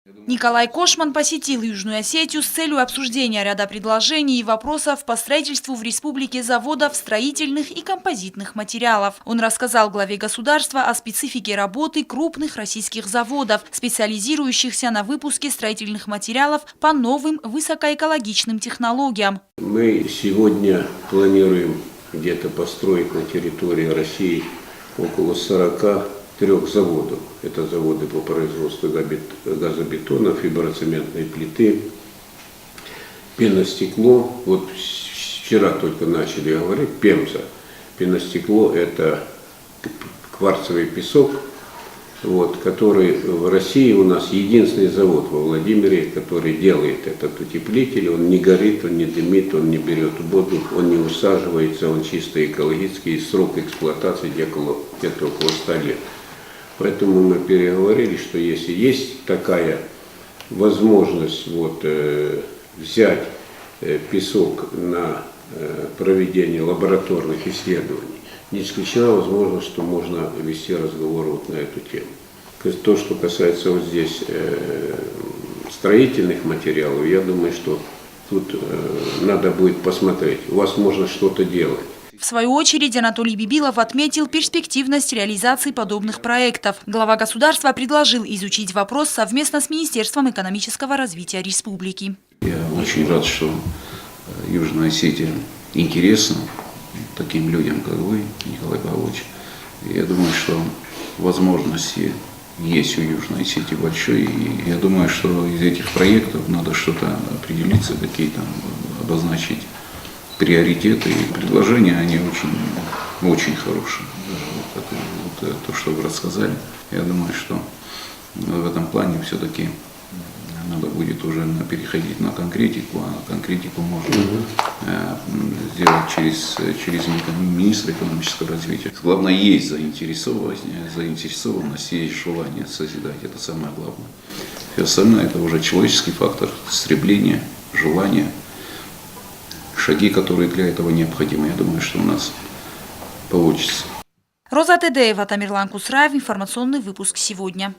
Николай Кошман посетил Южную Осетию с целью обсуждения ряда предложений и вопросов по строительству в республике заводов строительных и композитных материалов. Он рассказал главе государства о специфике работы крупных российских заводов, специализирующихся на выпуске строительных материалов по новым высокоэкологичным технологиям. Мы сегодня планируем где-то построить на территории России около 43 заводов. Это заводы по производству газобетона, фиброцементной плиты, пеностекло. Вот вчера только начали говорить, Пемза. Пеностекло – это кварцевый песок, который в России у нас единственный завод во Владимире, который делает этот утеплитель. Он не горит, он не дымит, он не берет воздух, он не усаживается, он чисто экологический, срок эксплуатации где-то около 100 лет. Поэтому мы переговорили, что если есть такая возможность взять песок на проведение лабораторных исследований, не исключена возможность, что можно вести разговор на эту тему. То, что касается здесь строительных материалов, я думаю, что тут надо будет посмотреть. У вас можно что-то делать. В свою очередь Анатолий Бибилов отметил перспективность реализации подобных проектов. Глава государства предложил изучить вопрос совместно с Министерством экономического развития республики. Я очень рад, что Южная Осетия интересна таким людям, как вы, Николай Павлович. Я думаю, что возможности есть у Южной Осетии большие. И я думаю, что из этих проектов надо что-то определиться, какие-то обозначить приоритеты. И предложения, они очень хорошие. То, что вы рассказали. Я думаю, что в этом плане все-таки надо будет уже переходить на конкретику, а конкретику можно сделать через министра экономического развития. Главное, есть заинтересованность, есть желание созидать, это самое главное. Все остальное – это уже человеческий фактор, стремление, желание, шаги, которые для этого необходимы. Я думаю, что у нас получится. Роза Тедеева, Тамерлан Кусраев. Информационный выпуск сегодня.